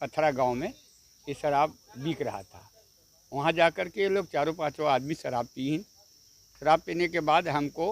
पथरा गांव में ये शराब बिक रहा था। वहाँ जाकर के ये लोग चारों पांचों आदमी शराब पी। शराब पीने के बाद हमको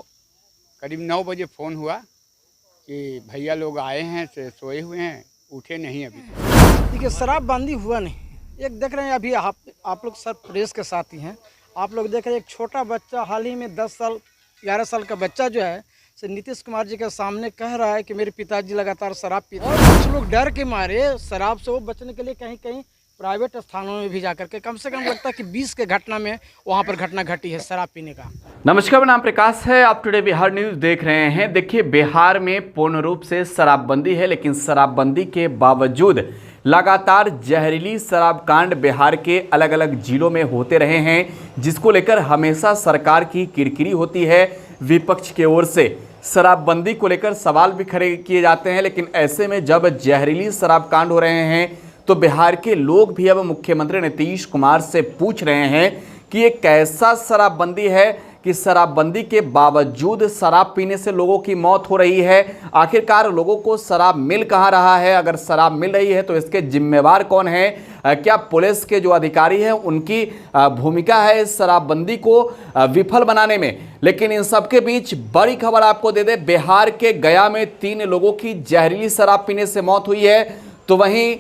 करीब 9 बजे फ़ोन हुआ कि भैया लोग आए हैं, से सोए हुए हैं, उठे नहीं अभी तक। देखिए, शराबबंदी हुआ नहीं। एक देख रहे हैं अभी आप लोग सब प्रेस के साथ ही हैं। आप लोग देख रहे हैं एक छोटा बच्चा हाल ही में 10 साल 11 साल का बच्चा जो है से नीतीश कुमार जी के सामने कह रहा है कि मेरे पिताजी लगातार शराब पीते हैं। और कुछ लोग डर के मारे शराब से वो बचने के लिए कहीं कहीं प्राइवेट स्थानों में भी जाकर के कम से कम लगता है कि 20 के घटना में वहाँ पर घटना घटी है शराब पीने का। नमस्कार, मेरा नाम प्रकाश है। आप टुडे बिहार न्यूज देख रहे हैं। देखिए, बिहार में पूर्ण रूप से शराबबंदी है, लेकिन शराबबंदी के बावजूद लगातार जहरीली शराब कांड बिहार के अलग अलग जिलों में होते रहे हैं, जिसको लेकर हमेशा सरकार की किरकिरी होती है। विपक्ष की ओर से शराबबंदी को लेकर सवाल भी खड़े किए जाते हैं, लेकिन ऐसे में जब जहरीली शराब कांड हो रहे हैं तो बिहार के लोग भी अब मुख्यमंत्री नीतीश कुमार से पूछ रहे हैं कि ये कैसा शराबबंदी है कि शराबबंदी के बावजूद शराब पीने से लोगों की मौत हो रही है। आखिरकार लोगों को शराब मिल कहाँ रहा है? अगर शराब मिल रही है तो इसके जिम्मेवार कौन है? क्या पुलिस के जो अधिकारी हैं उनकी भूमिका है इस शराबबंदी को विफल बनाने में? लेकिन इन सबके बीच बड़ी खबर आपको दे दे, बिहार के गया में 3 लोगों की जहरीली शराब पीने से मौत हुई है, तो वहीं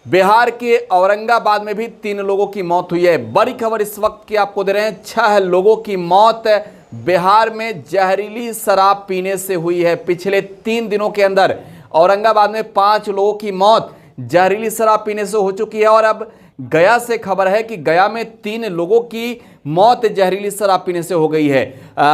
बिहार के औरंगाबाद में भी 3 लोगों की मौत हुई है। बड़ी खबर इस वक्त की आपको दे रहे हैं, 6 लोगों की मौत बिहार में जहरीली शराब पीने से हुई है। पिछले 3 दिनों के अंदर औरंगाबाद में 5 लोगों की मौत जहरीली शराब पीने से हो चुकी है। और अब गया से खबर है कि गया में 3 लोगों की मौत जहरीली शराब पीने से हो गई है।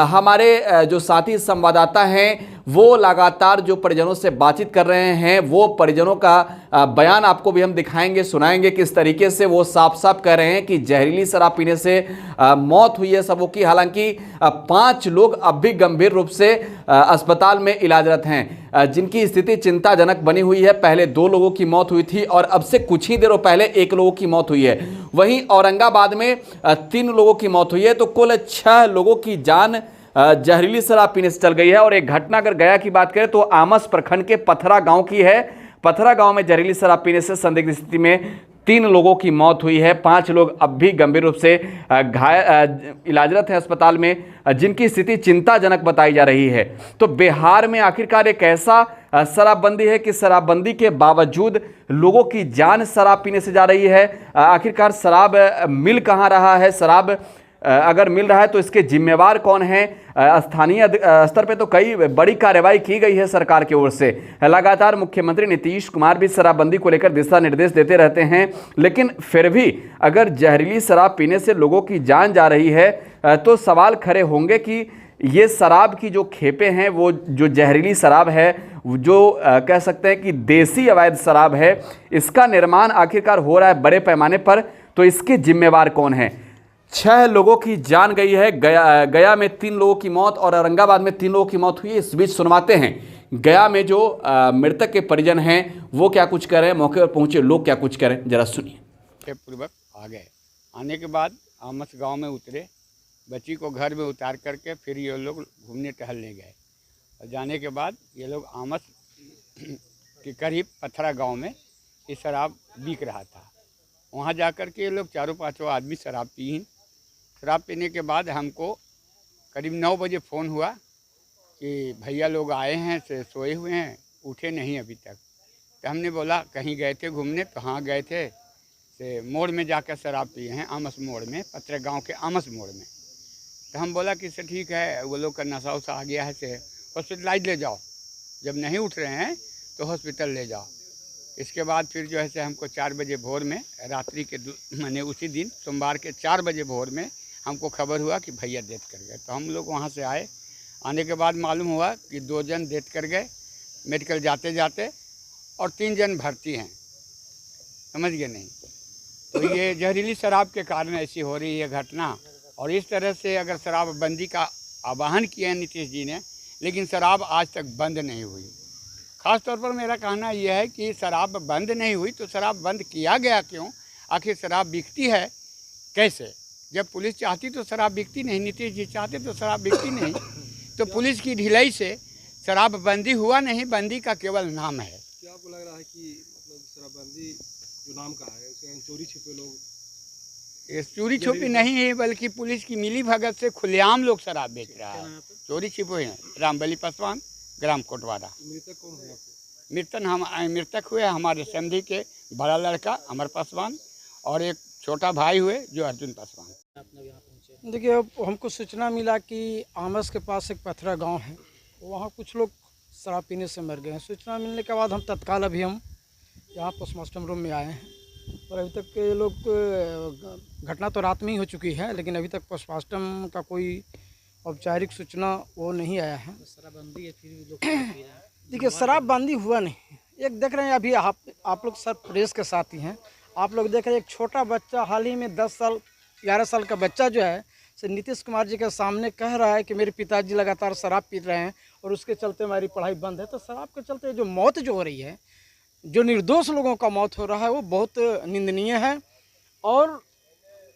हमारे जो साथी संवाददाता हैं वो लगातार जो परिजनों से बातचीत कर रहे हैं, वो परिजनों का बयान आपको भी हम दिखाएंगे, सुनाएंगे किस तरीके से वो साफ साफ कह रहे हैं कि जहरीली शराब पीने से मौत हुई है सबों की। हालांकि 5 लोग अब भी गंभीर रूप से अस्पताल में इलाजरत हैं, जिनकी स्थिति चिंताजनक बनी हुई है। पहले 2 लोगों की मौत हुई थी और अब से कुछ ही देरों पहले 1 लोगों की मौत हुई है। वहीं औरंगाबाद में 3 लोगों की मौत हुई है, तो कुल 6 लोगों की जान जहरीली शराब पीने से चल गई है। और एक घटना अगर गया की बात करें तो आमस प्रखंड के पथरा गांव की है। पथरा गांव में जहरीली शराब पीने से संदिग्ध स्थिति में 3 लोगों की मौत हुई है। 5 लोग अब भी गंभीर रूप से इलाजरत हैं अस्पताल में, जिनकी स्थिति चिंताजनक बताई जा रही है। तो बिहार में आखिरकार एक ऐसा शराबबंदी है कि शराबबंदी के बावजूद लोगों की जान शराब पीने से जा रही है। आखिरकार शराब मिल कहाँ रहा है? शराब अगर मिल रहा है तो इसके जिम्मेवार कौन है? स्थानीय स्तर पे तो कई बड़ी कार्रवाई की गई है सरकार की ओर से। लगातार मुख्यमंत्री नीतीश कुमार भी शराबबंदी को लेकर दिशा निर्देश देते रहते हैं, लेकिन फिर भी अगर जहरीली शराब पीने से लोगों की जान जा रही है तो सवाल खड़े होंगे कि ये शराब की जो खेपें हैं, वो जो जहरीली शराब है, जो कह सकते हैं कि देसी अवैध शराब है, इसका निर्माण आखिरकार हो रहा है बड़े पैमाने पर, तो इसके जिम्मेवार कौन है? 6 लोगों की जान गई है। गया में 3 लोगों की मौत और औरंगाबाद में 3 लोगों की मौत हुई है। इस बीच सुनवाते हैं गया में जो मृतक के परिजन हैं वो क्या कुछ कह रहे हैं, मौके पर पहुंचे लोग क्या कुछ कह रहे हैं, जरा सुनिए। पूर्वक आ गए। आने के बाद आमस गांव में उतरे, बच्ची को घर में उतार करके फिर ये लोग घूमने टहलने गए। और जाने के बाद ये लोग आमस के करीब पथरा गांव में ये शराब बिक रहा था। वहाँ जाकर के ये लोग चारों पांचों आदमी शराब पी। शराब पीने के बाद हमको करीब 9 बजे फ़ोन हुआ कि भैया लोग आए हैं, से सोए हुए हैं, उठे नहीं अभी तक। तो हमने बोला कहीं गए थे घूमने? तो हाँ गए थे, से मोड़ में जाकर शराब पिए हैं, आमस मोड़ में, पथरा गांव के आमस मोड़ में। तो हम बोला कि से ठीक है, वो लोग का नशा वशा आ गया है, से हॉस्पिटलाइज ले जाओ, जब नहीं उठ रहे हैं तो हॉस्पिटल ले जाओ। इसके बाद फिर जो है से हमको 4 बजे भोर में, रात्रि के मैंने उसी दिन सोमवार के 4 बजे भोर में हमको खबर हुआ कि भैया डेथ कर गए। तो हम लोग वहाँ से आए। आने के बाद मालूम हुआ कि 2 जन डेथ कर गए मेडिकल जाते जाते, और 3 जन भर्ती हैं। समझ गए नहीं? तो ये जहरीली शराब के कारण ऐसी हो रही है घटना। और इस तरह से अगर शराबबंदी का आह्वान किया है नीतीश जी ने, लेकिन शराब आज तक बंद नहीं हुई। ख़ास तौर पर मेरा कहना यह है कि शराब बंद नहीं हुई तो शराब बंद किया गया क्यों? आखिर शराब बिकती है कैसे? जब पुलिस चाहती तो शराब बिकती नहीं, नीतीश जी चाहते तो शराब बिकती नहीं। तो पुलिस की ढिलाई से शराब बंदी हुआ नहीं, बंदी का केवल नाम है। क्या आपको लग रहा है कि मतलब शराबबंदी जो नाम कहा है उसके चोरी छिपे लोग ये चोरी छुपी नहीं है, बल्कि पुलिस की मिली भगत से खुलेआम लोग शराब बेच रहा है। चोरी छिपे हैं। रामबली पासवान, ग्राम कोटवाड़ा। मृतक कौन है आपको? मृतक हुए हमारे समधी के बड़ा लड़का अमर पासवान और एक छोटा भाई हुए जो अर्जुन पासवान। देखिए, अब हमको सूचना मिला कि आमस के पास एक पथरा गांव है, वहाँ कुछ लोग शराब पीने से मर गए हैं। सूचना मिलने के बाद हम तत्काल अभी हम यहाँ पोस्टमार्टम रूम में आए हैं और अभी तक ये लोग घटना तो रात में ही हो चुकी है, लेकिन अभी तक पोस्टमार्टम का कोई औपचारिक सूचना वो नहीं आया है। शराबबंदी है फिर भी लोग देखिए, शराबबंदी हुआ नहीं। एक देख रहे हैं अभी आप लोग सर प्रेस के साथ ही हैं, आप लोग देख रहे हैं एक छोटा बच्चा हाल ही में 11 साल का बच्चा जो है से नीतीश कुमार जी के सामने कह रहा है कि मेरे पिताजी लगातार शराब पी रहे हैं और उसके चलते हमारी पढ़ाई बंद है। तो शराब के चलते जो मौत जो हो रही है, जो निर्दोष लोगों का मौत हो रहा है, वो बहुत निंदनीय है। और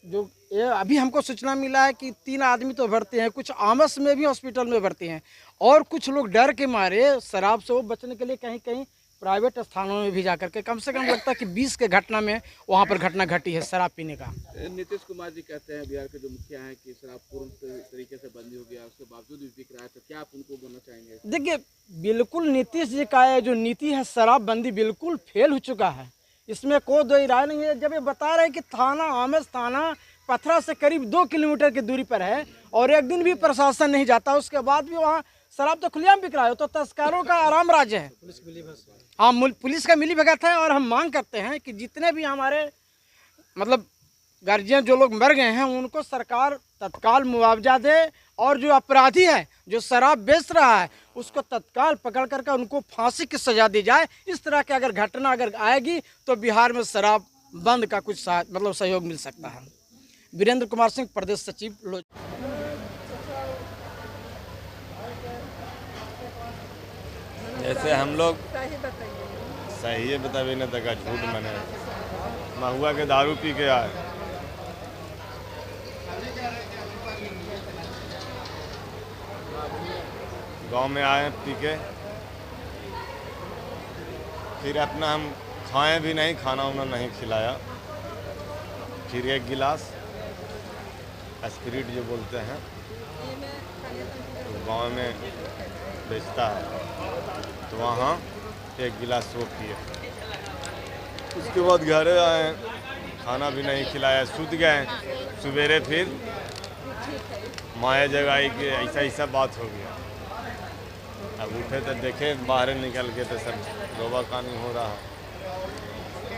जो ये अभी हमको सूचना मिला है कि 3 आदमी तो भर्ती हैं, कुछ आमस में भी हॉस्पिटल में भर्ती हैं और कुछ लोग डर के मारे शराब से वो बचने के लिए कहीं कहीं प्राइवेट स्थानों में भी जाकर के कम से कम लगता है कि 20 के घटना में वहाँ पर घटना घटी है शराब पीने का। नीतीश कुमार जी कहते हैं बिहार के जो मुखिया हैं कि शराब पूर्ण तरीके से बंद हो गया, उसके बावजूद भी बिक रहा है, तो क्या आप उनको बोलना चाहेंगे? देखिए, बिल्कुल नीतीश जी का ये जो नीति है शराबबंदी बिल्कुल फेल हो चुका है, इसमें कोई दो राय नहीं है। जब ये बता रहे हैं कि थाना आमस थाना पथरा से करीब 2 किलोमीटर की दूरी पर है और एक दिन भी प्रशासन नहीं जाता, उसके बाद भी वहाँ शराब तो खुलेआम बिक रहा है, तो तस्करों का आराम राज्य है। हाँ, पुलिस का मिली भगत है और हम मांग करते हैं कि जितने भी हमारे मतलब गार्जियन जो लोग मर गए हैं उनको सरकार तत्काल मुआवजा दे और जो अपराधी है जो शराब बेच रहा है उसको तत्काल पकड़ करके उनको फांसी की सजा दी जाए। इस तरह की अगर घटना अगर आएगी तो बिहार में शराब बंद का कुछ मतलब सहयोग मिल सकता है। वीरेंद्र कुमार सिंह, प्रदेश सचिव। जैसे हम लोग सही है बताइए ना, तक झूठ मैंने महुआ के दारू पी के आए, गांव में आए पी के, फिर अपना हम खाएं भी नहीं, खाना उन्हें नहीं खिलाया, फिर 1 गिलास स्पिरिट जो बोलते हैं तो गांव में बेचता है, तो वहाँ 1 गिलास वो पिए। उसके बाद घर आए, खाना भी नहीं खिलाया, सूत गए। सवेरे फिर माया जगाई कि ऐसा ऐसा बात हो गया। अब उठे तो देखे बाहर निकल के तो सब रोबा कानी हो रहा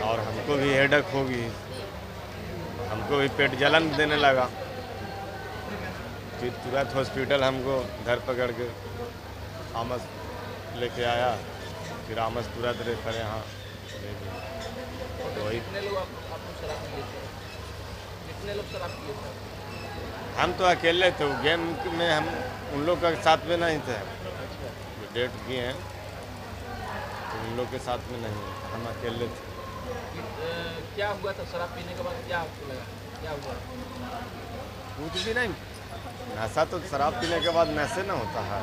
और हमको भी हेडेक होगी, हमको भी पेट जलन देने लगा। फिर तुरंत हॉस्पिटल हमको घर पकड़ के आमस लेके आया, फिर आमस तुरंत रेफर यहाँ ले गए। वही हम तो अकेले थे, गेम में हम उन लोग के साथ में नहीं थे, जो डेट किए हैं तो उन लोग के साथ में नहीं, हम अकेले थे। क्या हुआ था शराब पीने के बाद? क्या आपको लगा, क्या हुआ? कुछ भी नहीं, नशा तो शराब पीने के बाद नशे न होता है।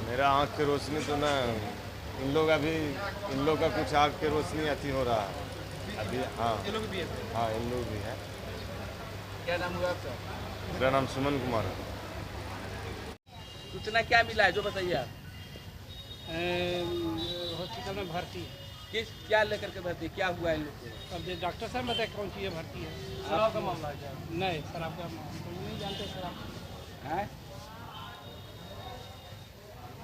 मेरा आँख की रोशनी तो ना, इन लोग का कुछ आँख की रोशनी अति हो रहा है अभी। हाँ, हाँ, इन लोग भी है। क्या नाम हुआ आपका? मेरा नाम सुमन कुमार है। सूचना क्या मिला है जो बताइए आप? हॉस्पिटल में भर्ती है। क्या लेकर के भर्ती, क्या हुआ है इन लोग को? अब डॉक्टर साहब बताए कौन सी भर्ती है। शराब का मामला है क्या? नहीं, शराब का मामला तो नहीं जानते। शराब है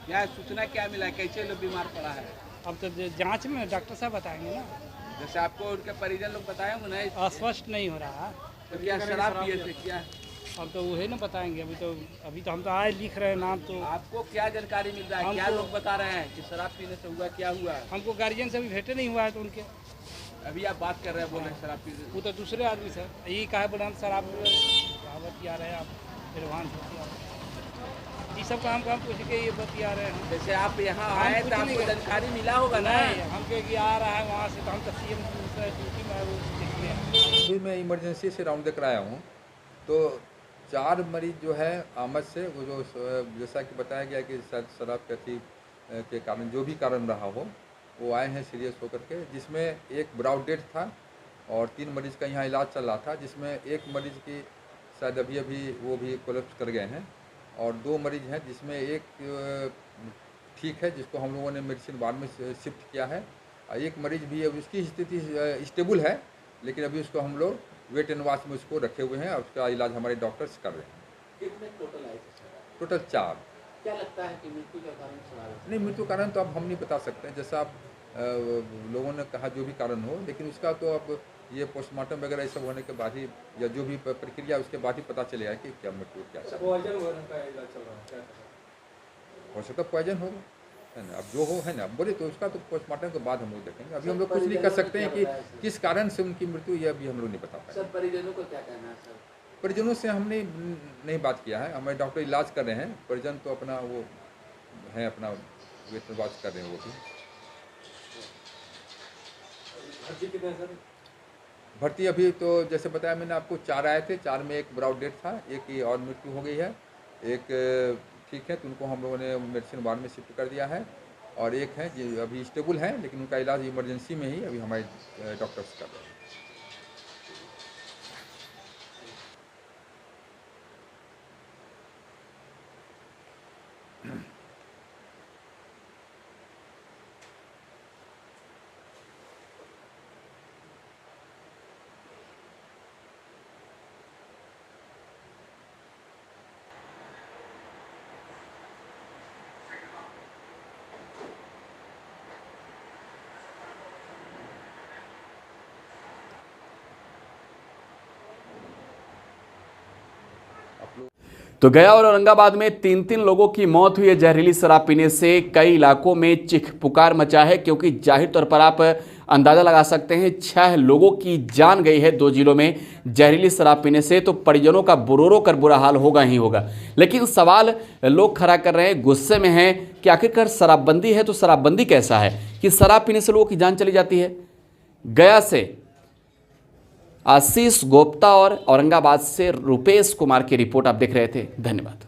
क्या सूचना क्या मिला है, कैसे लोग बीमार पड़ा है? अब तो जांच में डॉक्टर साहब बताएंगे ना। जैसे आपको उनके परिजन लोग बताए होंगे ना, स्पष्ट नहीं हो रहा। तो क्या शराब पिए थे क्या? अब तो वही ना बताएंगे। अभी तो हम तो आए लिख रहे हैं नाम। तो आपको क्या जानकारी मिल रहा है, क्या लोग बता रहे हैं कि शराब पीने से हुआ, क्या हुआ? हमको गार्जियन से अभी भेंटे नहीं हुआ है तो उनके अभी आप बात कर रहे हैं, बोल रहे हैं शराब पीने। वो तो दूसरे आदमी सर यही कहा बोले हम शराब बतिया रहे हैं, आप एडवांस ये सब काम पूछ के ये बतिया रहे हैं। जैसे आप यहाँ आए तो आपको जानकारी मिला होगा ना? हम कि आ रहा है वहाँ से, तो हम तो CM ड्यूटी में वो निकले। अभी मैं इमरजेंसी से राउंड देकर आया हूँ, तो 4 मरीज जो है आमद से, वो जो जैसा कि बताया गया कि शराब के के कारण जो भी कारण रहा हो, वो आए हैं सीरियस होकर के, जिसमें एक ब्राउड डेथ था और 3 मरीज़ का यहाँ इलाज चल रहा था, जिसमें एक मरीज़ की शायद अभी वो भी कोलैप्स कर गए हैं और 2 मरीज़ हैं जिसमें एक ठीक है, जिसको हम लोगों ने मेडिसिन बाद में शिफ्ट किया है, और एक मरीज़ भी अब उसकी स्थिति स्टेबल है, लेकिन अभी उसको हम लोग वेट एंड वॉच में उसको रखे हुए हैं और उसका इलाज हमारे डॉक्टर्स कर रहे हैं। कितने टोटल आए थे सर? टोटल 4। क्या लगता है कि मृत्यु का कारण शराब? नहीं, मृत्यु कारण तो अब हम नहीं बता सकते हैं, जैसा आप लोगों ने कहा जो भी कारण हो, लेकिन उसका तो अब ये पोस्टमार्टम वगैरह ये सब होने के बाद ही या जो भी प्रक्रिया उसके बाद ही पता चलेगा कि क्या मृत्यु क्या है। पॉइजन वगैरह का इलाज चल रहा है, क्या हो सकता है पॉइजन होगा, है ना। अब जो हो, है ना, बोले तो उसका तो पोस्टमार्टम के बाद हम लोग देखेंगे। अभी हम लोग कुछ नहीं कर सकते हैं कि किस कारण से उनकी मृत्यु, ये अभी हम लोग नहीं बता पाए। सर परिजनों को क्या कहना है सर? परिजनों से हमने नहीं बात किया है, हमारे डॉक्टर इलाज कर रहे हैं, परिजन तो अपना वो है, अपना वेट वॉच कर रहे हैं वो भी। भर्ती कितने सर? भर्ती अभी तो जैसे बताया मैंने आपको 4 आए थे, 4 में एक ब्राउड डेथ था, एक की और मृत्यु हो गई है, एक ठीक है तो उनको हम लोगों ने मेडिसिन वार्ड में शिफ्ट कर दिया है, और एक है जो अभी स्टेबल है लेकिन उनका इलाज इमरजेंसी में ही अभी हमारे डॉक्टर्स कर रहे हैं। तो गया और औरंगाबाद में 3-3 लोगों की मौत हुई है जहरीली शराब पीने से। कई इलाकों में चीख पुकार मचा है, क्योंकि जाहिर तौर पर आप अंदाज़ा लगा सकते हैं 6 लोगों की जान गई है 2 जिलों में जहरीली शराब पीने से। तो परिजनों का रो कर बुरा हाल होगा ही होगा। लेकिन सवाल लोग खड़ा कर रहे हैं, गुस्से में हैं कि आखिरकार शराबबंदी है तो शराबबंदी कैसा है कि शराब पीने से लोगों की जान चली जाती है। गया से आशीष गुप्ता और औरंगाबाद से रुपेश कुमार की रिपोर्ट आप देख रहे थे। धन्यवाद।